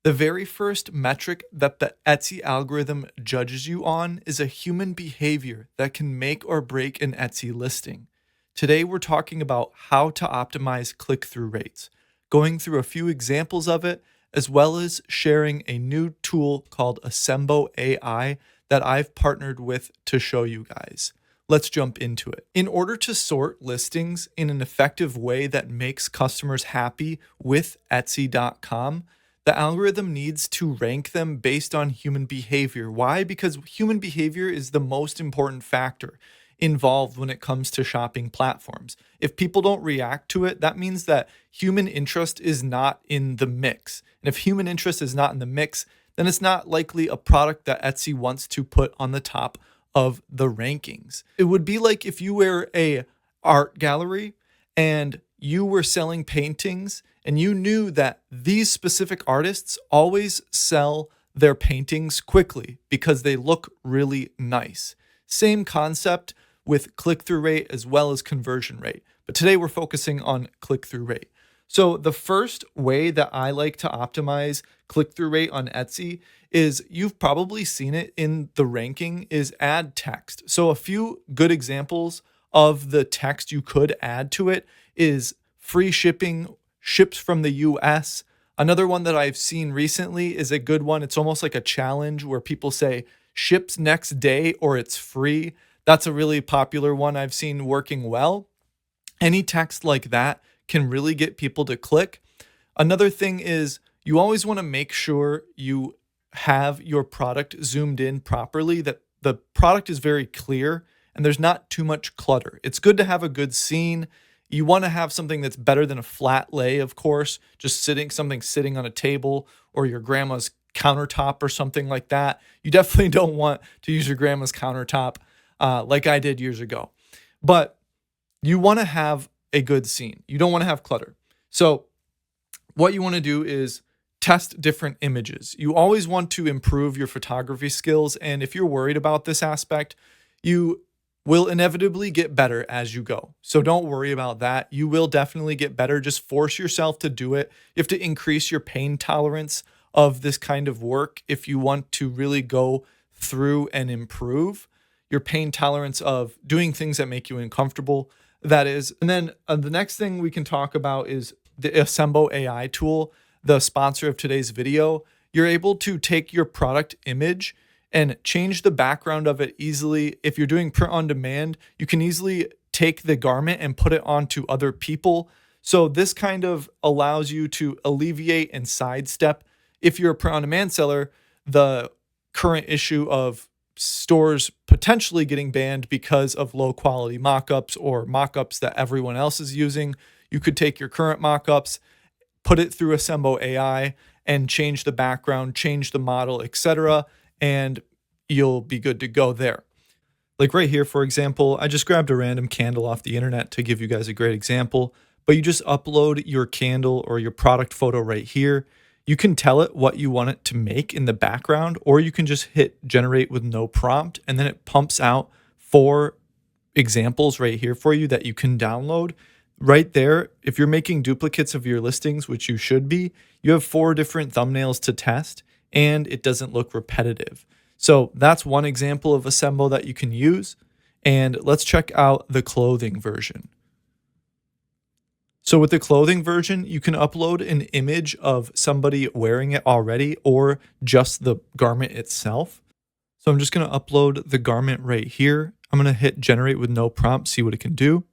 The very first metric that the Etsy algorithm judges you on is a human behavior that can make or break an Etsy listing. Today, we're talking about how to optimize click through rates, going through a few examples of it, as well as sharing a new tool called Assembo AI that I've partnered with to show you guys. Let's jump into it. In order to sort listings in an effective way that makes customers happy with Etsy.com, the algorithm needs to rank them based on human behavior. Why? Because human behavior is the most important factor involved when it comes to shopping platforms. If people don't react to it, that means that human interest is not in the mix. And if human interest is not in the mix, then it's not likely a product that Etsy wants to put on the top of the rankings. It would be like if you were a art gallery and you were selling paintings and you knew that these specific artists always sell their paintings quickly because they look really nice. Same concept with click-through rate as well as conversion rate. But today we're focusing on click-through rate. So the first way that I like to optimize click-through rate on Etsy is, you've probably seen it in the ranking, is add text. So a few good examples of the text you could add to it is free shipping, ships from the US. Another one that I've seen recently is a good one. It's almost like a challenge where people say ships next day or it's free. That's a really popular one I've seen working well. Any text like that can really get people to click. Another thing is, you always want to make sure you have your product zoomed in properly, that the product is very clear and there's not too much clutter. It's good to have a good scene. You want to have something that's better than a flat lay, of course, just something sitting on a table or your grandma's countertop or something like that. You definitely don't want to use your grandma's countertop like I did years ago. But you want to have a good scene. You don't want to have clutter. So what you want to do is test different images. You always want to improve your photography skills. And if you're worried about this aspect, you will inevitably get better as you go. So don't worry about that. You will definitely get better. Just force yourself to do it. You have to increase your pain tolerance of this kind of work if you want to really go through and improve your pain tolerance of doing things that make you uncomfortable. That is. And then the next thing we can talk about is the Assembo AI tool, the sponsor of today's video. You're able to take your product image and change the background of it easily. If you're doing print on demand, you can easily take the garment and put it onto other people. So this kind of allows you to alleviate and sidestep, if you're a print on demand seller, the current issue of stores potentially getting banned because of low quality mockups or mockups that everyone else is using. You could take your current mockups, put it through Assembo AI, and change the background, change the model, etc., and you'll be good to go there. Like right here, for example, I just grabbed a random candle off the internet to give you guys a great example, but you just upload your candle or your product photo right here. You can tell it what you want it to make in the background, or you can just hit generate with no prompt, and then it pumps out 4 examples right here for you that you can download. Right there, if you're making duplicates of your listings, which you should be, you have 4 different thumbnails to test, and it doesn't look repetitive. So that's one example of Assembo that you can use. And let's check out the clothing version. So with the clothing version, you can upload an image of somebody wearing it already or just the garment itself. So I'm just going to upload the garment right here. I'm going to hit generate with no prompt, see what it can do.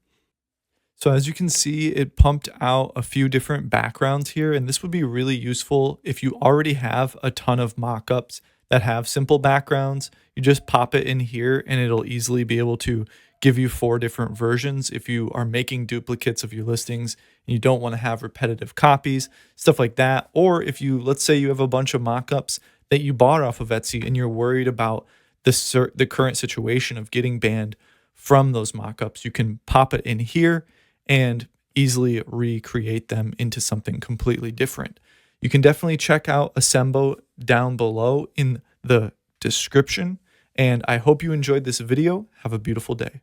So as you can see, it pumped out a few different backgrounds here, and this would be really useful if you already have a ton of mockups that have simple backgrounds. You just pop it in here and it'll easily be able to give you 4 different versions if you are making duplicates of your listings and you don't want to have repetitive copies, stuff like that. Or if you, let's say you have a bunch of mockups that you bought off of Etsy and you're worried about the current situation of getting banned from those mockups, you can pop it in here and easily recreate them into something completely different. You can definitely check out Assembo down below in the description. And I hope you enjoyed this video. Have a beautiful day.